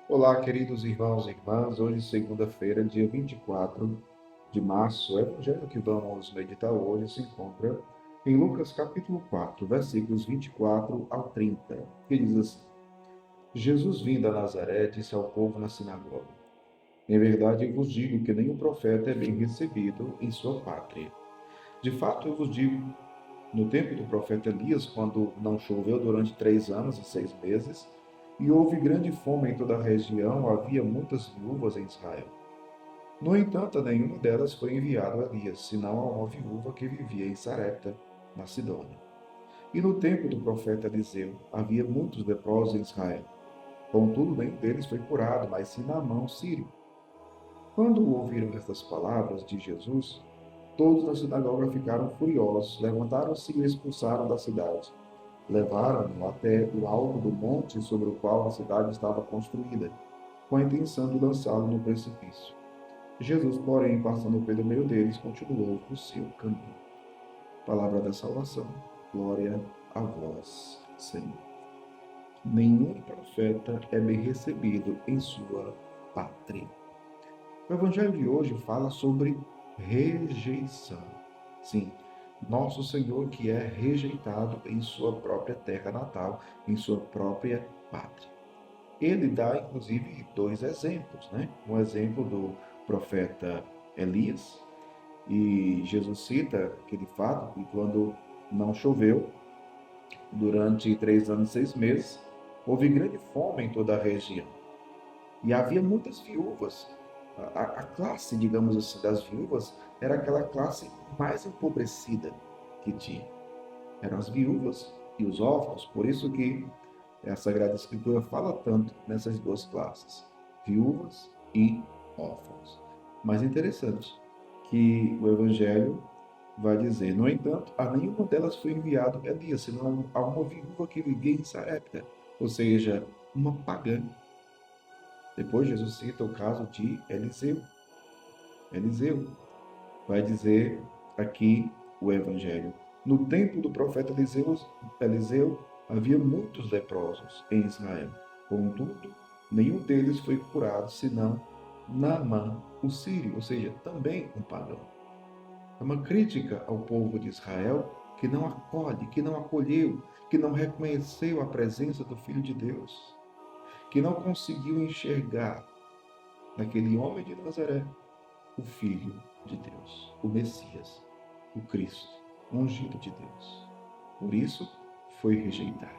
Olá, queridos irmãos e irmãs. Hoje, segunda-feira, dia 24 de março, o evangelho que vamos meditar hoje se encontra em Lucas capítulo 4, versículos 24 ao 30, que diz assim: Jesus vindo a Nazaré disse ao povo na sinagoga: Em verdade eu vos digo que nenhum profeta é bem recebido em sua pátria. De fato eu vos digo, no tempo do profeta Elias, quando não choveu durante 3 anos e 6 meses, e houve grande fome em toda a região, havia muitas viúvas em Israel. No entanto, a nenhuma delas foi enviado Elias, senão a uma viúva que vivia em Sarepta, na Sidônia. E no tempo do profeta Eliseu, havia muitos leprosos em Israel. Contudo, nenhum deles foi curado, mas sim Naamã, sírio. Quando ouviram estas palavras de Jesus, todos na sinagoga ficaram furiosos, levantaram-se e o expulsaram da cidade. Levaram-no até o alto do monte sobre o qual a cidade estava construída, com a intenção de lançá-lo no precipício. Jesus, porém, passando pelo meio deles, continuou o seu caminho. Palavra da salvação. Glória a vós, Senhor. Nenhum profeta é bem recebido em sua pátria. O evangelho de hoje fala sobre rejeição. Sim, nosso Senhor que é rejeitado em sua própria terra natal, em sua própria pátria. Ele dá, inclusive, dois exemplos, né? Um exemplo do profeta Elias, e Jesus cita aquele fato que quando não choveu, durante 3 anos e 6 meses, houve grande fome em toda a região. E havia muitas viúvas. A classe, digamos assim, das viúvas era aquela classe mais empobrecida que tinha. Eram as viúvas e os órfãos, por isso que a Sagrada Escritura fala tanto nessas duas classes, viúvas e órfãos. Mas é interessante que o Evangelho vai dizer, no entanto, a nenhuma delas foi enviado Elias, senão a uma viúva que vivia em Sarepta, ou seja, uma pagã. Depois Jesus cita o caso de Eliseu. Eliseu vai dizer aqui o Evangelho. No tempo do profeta Eliseu havia muitos leprosos em Israel. Contudo, nenhum deles foi curado, senão Naamã, o sírio, ou seja, também um pagão. É uma crítica ao povo de Israel que não acolhe, que não acolheu, que não reconheceu a presença do Filho de Deus, que não conseguiu enxergar naquele homem de Nazaré o Filho de Deus, o Messias, o Cristo, o ungido de Deus. Por isso, foi rejeitado.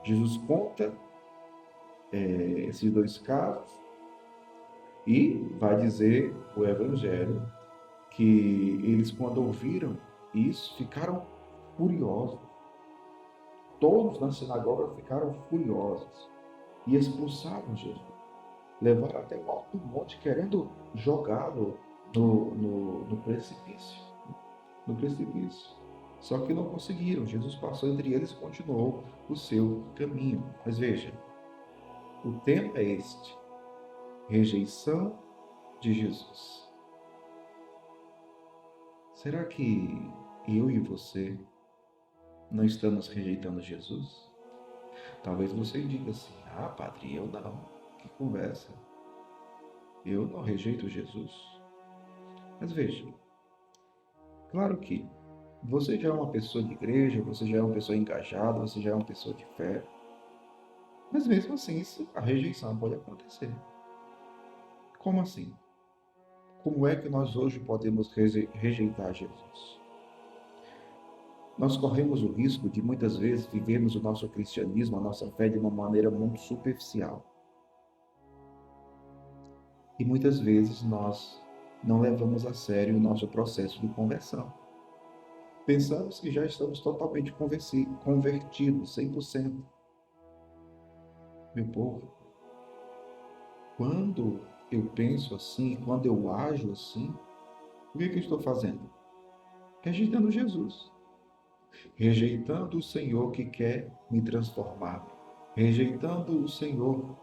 Jesus conta esses dois casos e vai dizer o Evangelho que eles, quando ouviram isso, ficaram furiosos. Todos na sinagoga ficaram furiosos e expulsaram Jesus. Levaram até o alto do monte, querendo jogá-lo no precipício. No precipício. Só que não conseguiram. Jesus passou entre eles e continuou o seu caminho. Mas veja, o tema é este: rejeição de Jesus. Será que eu e você não estamos rejeitando Jesus? Talvez você diga assim: ah, padre, eu não. Que conversa. Eu não rejeito Jesus. Mas veja, claro que você já é uma pessoa de igreja, você já é uma pessoa engajada, você já é uma pessoa de fé. Mas mesmo assim, a rejeição pode acontecer. Como assim? Como é que nós hoje podemos rejeitar Jesus? Nós corremos o risco de muitas vezes vivermos o nosso cristianismo, a nossa fé de uma maneira muito superficial. E muitas vezes nós não levamos a sério o nosso processo de conversão. Pensamos que já estamos totalmente convertidos, 100%. Meu povo, quando eu penso assim, quando eu ajo assim, o que eu estou fazendo? Rejeitando Jesus. Rejeitando o Senhor que quer me transformar, rejeitando o Senhor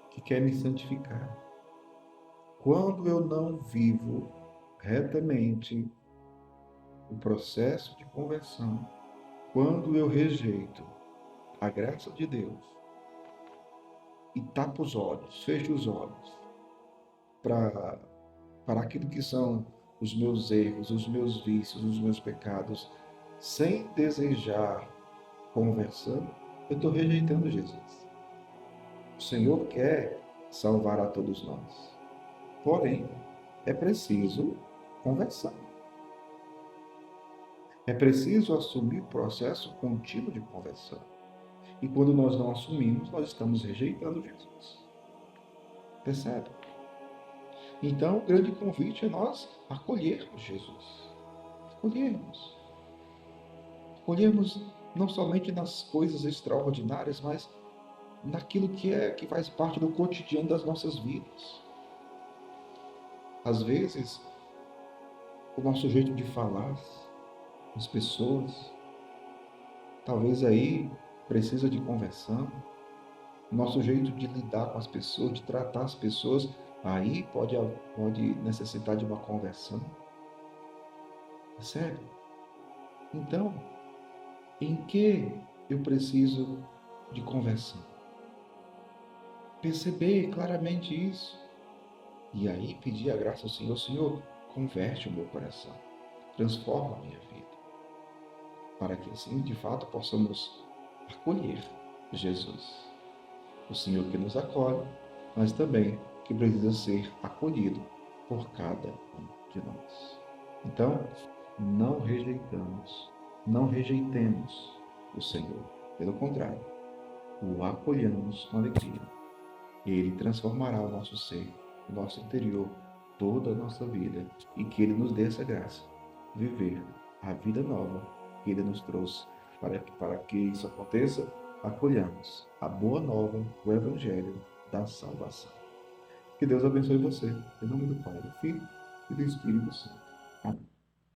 que quer me santificar. Quando eu não vivo retamente o processo de conversão, quando eu rejeito a graça de Deus, e tapa os olhos, fecha os olhos para aquilo que são os meus erros, os meus vícios, os meus pecados, sem desejar conversão, eu estou rejeitando Jesus. O Senhor quer salvar a todos nós. Porém, é preciso conversar. É preciso assumir o processo contínuo de conversão. E quando nós não assumimos, nós estamos rejeitando Jesus. Percebe? Então, o grande convite é nós acolhermos Jesus. Acolhermos. Acolhermos não somente nas coisas extraordinárias, mas naquilo que faz parte do cotidiano das nossas vidas. Às vezes, o nosso jeito de falar com as pessoas, talvez aí precisa de conversão. O nosso jeito de lidar com as pessoas, de tratar as pessoas, aí pode necessitar de uma conversão. Percebe? Então, em que eu preciso de conversão? Perceber claramente isso. E aí pedir a graça ao Senhor: Senhor, converte o meu coração, transforma a minha vida, para que assim, de fato, possamos acolher Jesus. O Senhor que nos acolhe, mas também que precisa ser acolhido por cada um de nós. Então, não rejeitemos o Senhor. Pelo contrário, o acolhamos com alegria. Ele transformará o nosso ser, o nosso interior, toda a nossa vida, e que Ele nos dê essa graça, viver a vida nova que Ele nos trouxe. Para que isso aconteça, acolhamos a boa nova, o Evangelho da salvação. Que Deus abençoe você. Em nome do Pai, do Filho e do Espírito Santo.